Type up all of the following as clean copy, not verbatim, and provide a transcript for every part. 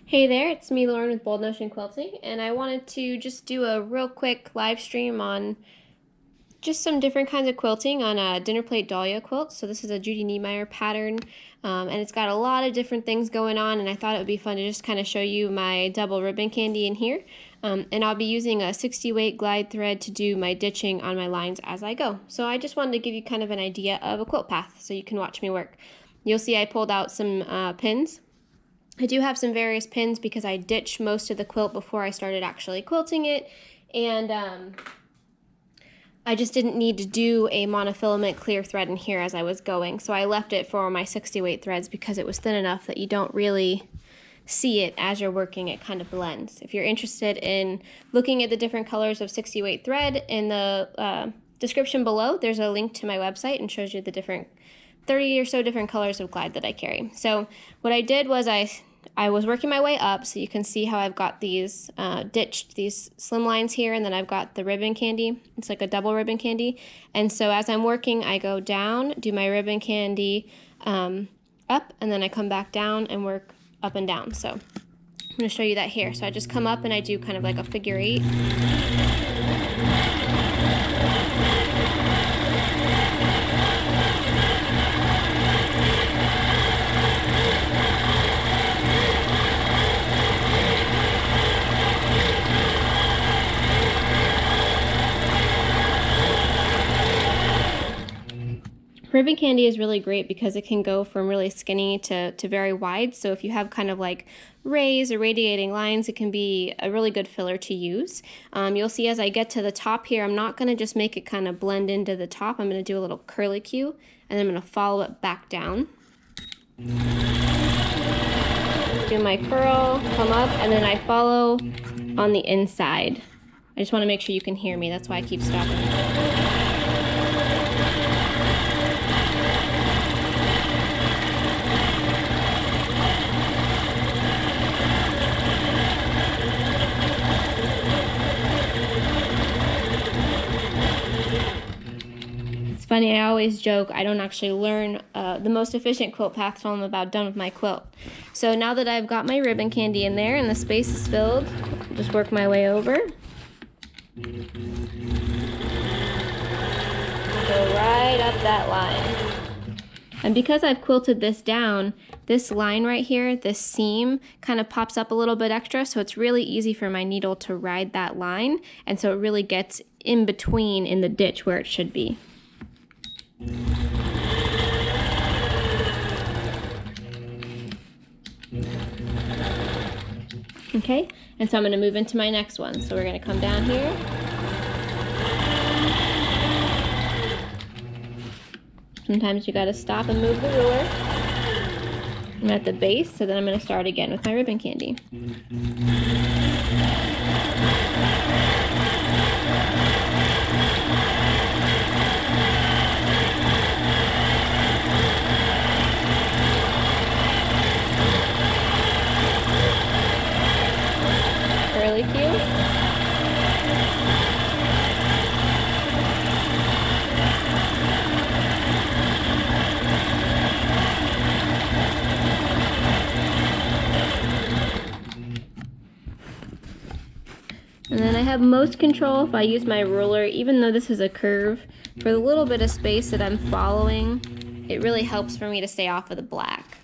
Hey there, it's me Lauren with Bold Notion Quilting, and I wanted to just do a real quick live stream on just some different kinds of quilting on a dinnerplate dahlia quilt. So this is a Judy Niemeyer pattern, and it's got a lot of different things going on, and I thought it would be fun to just kind of show you my double ribbon candy in here. And I'll be using a 60 weight glide thread to do my ditching on my lines as I go. So I just wanted to give you kind of an idea of a quilt path so you can watch me work. You'll see I pulled out some pins. I do have some various pins because I ditched most of the quilt before I started actually quilting it, and I just didn't need to do a monofilament clear thread in here as I was going, so I left it for my 60 weight threads because it was thin enough that you don't really see it as you're working. It kind of blends. If you're interested in looking at the different colors of 60 weight thread, in the description below there's a link to my website and shows you the different 30 or so different colors of glide that I carry. So what I did was I was working my way up, so you can see how I've got these ditched these slim lines here, and then I've got the ribbon candy. It's like a double ribbon candy. And so as I'm working, I go down, do my ribbon candy up, and then I come back down and work up and down. So I'm going to show you that here. So I just come up and I do kind of like a figure 8. Ribbon candy is really great because it can go from really skinny to very wide. So if you have kind of like rays or radiating lines, it can be a really good filler to use. You'll see as I get to the top here, I'm not going to just make it kind of blend into the top. I'm going to do a little curlicue, and then I'm going to follow it back down. Do my curl, come up, and then I follow on the inside. I just want to make sure you can hear me. That's why I keep stopping. Funny, I always joke I don't actually learn the most efficient quilt path till I'm about done with my quilt. So now that I've got my ribbon candy in there and the space is filled, I'll just work my way over. Go right up that line. And because I've quilted this down, this line right here, this seam, kind of pops up a little bit extra, so it's really easy for my needle to ride that line, and so it really gets in between in the ditch where it should be. Okay, and so I'm going to move into my next one. So we're going to come down here. Sometimes you got to stop and move the ruler. I'm at the base, so then I'm going to start again with my ribbon candy. Curlicue. And then I have most control if I use my ruler, even though this is a curve. For the little bit of space that I'm following, it really helps for me to stay off of the black.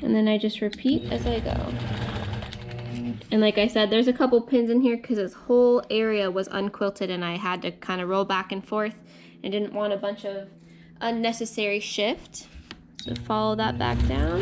And then I just repeat as I go. And like I said, there's a couple pins in here because this whole area was unquilted and I had to kind of roll back and forth. I didn't want a bunch of unnecessary shift. So follow that back down.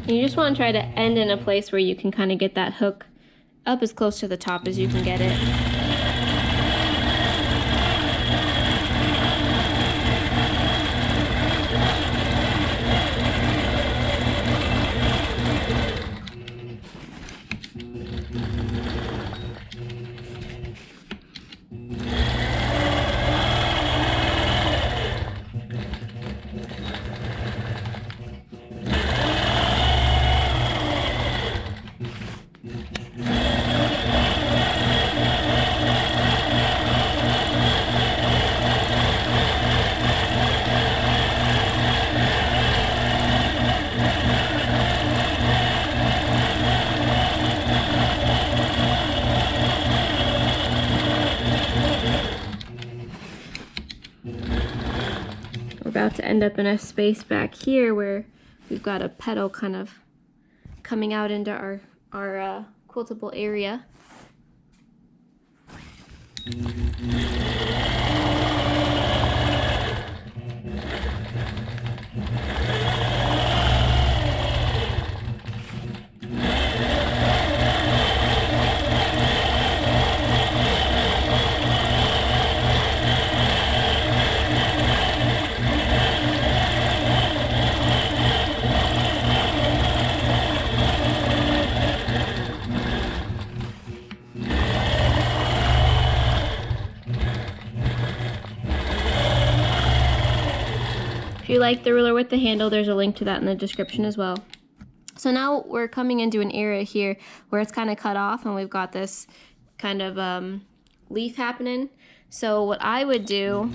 You just want to try to end in a place where you can kind of get that hook up as close to the top as you can get it. about to end up in a space back here where we've got a petal kind of coming out into our quiltable area. If you like the ruler with the handle, there's a link to that in the description as well. So now we're coming into an area here where it's kind of cut off and we've got this kind of leaf happening. So what I would do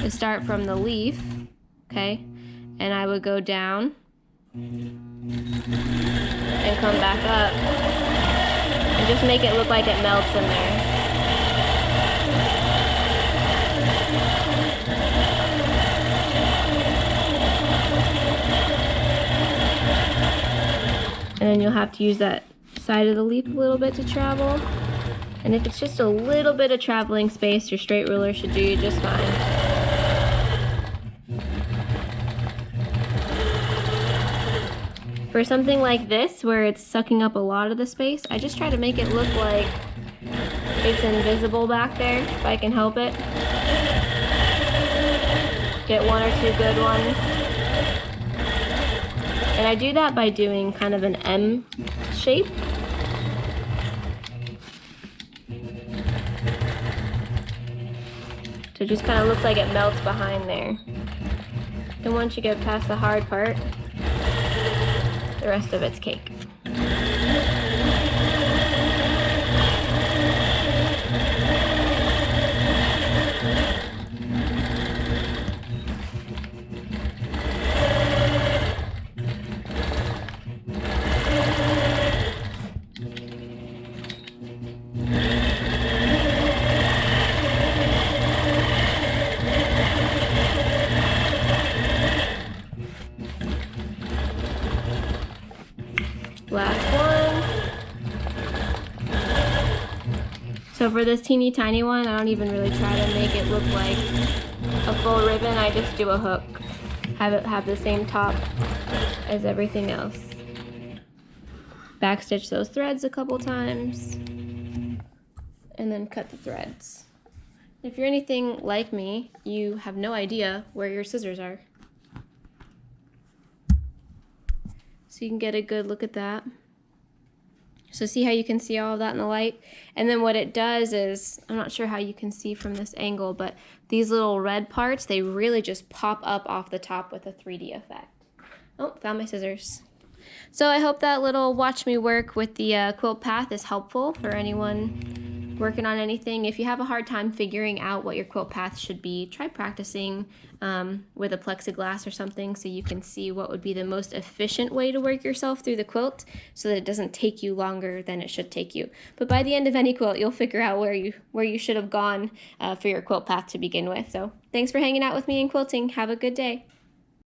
is start from the leaf, okay, and I would go down and come back up and just make it look like it melts in there. And then you'll have to use that side of the leaf a little bit to travel. And if it's just a little bit of traveling space, your straight ruler should do you just fine. For something like this, where it's sucking up a lot of the space, I just try to make it look like it's invisible back there, if I can help it. Get one or two good ones. And I do that by doing kind of an M shape. So it just kind of looks like it melts behind there. And once you get past the hard part, the rest of it's cake. Last one. So for this teeny tiny one, I don't even really try to make it look like a full ribbon. I just do a hook. Have it have the same top as everything else. Backstitch those threads a couple times and then cut the threads. If you're anything like me, you have no idea where your scissors are. So you can get a good look at that. So see how you can see all of that in the light? And then what it does is, I'm not sure how you can see from this angle, but these little red parts, they really just pop up off the top with a 3D effect. Oh, found my scissors. So I hope that little watch me work with the quilt path is helpful for anyone working on anything. If you have a hard time figuring out what your quilt path should be, try practicing with a plexiglass or something so you can see what would be the most efficient way to work yourself through the quilt so that it doesn't take you longer than it should take you. But by the end of any quilt, you'll figure out where you should have gone for your quilt path to begin with. So thanks for hanging out with me and quilting. Have a good day.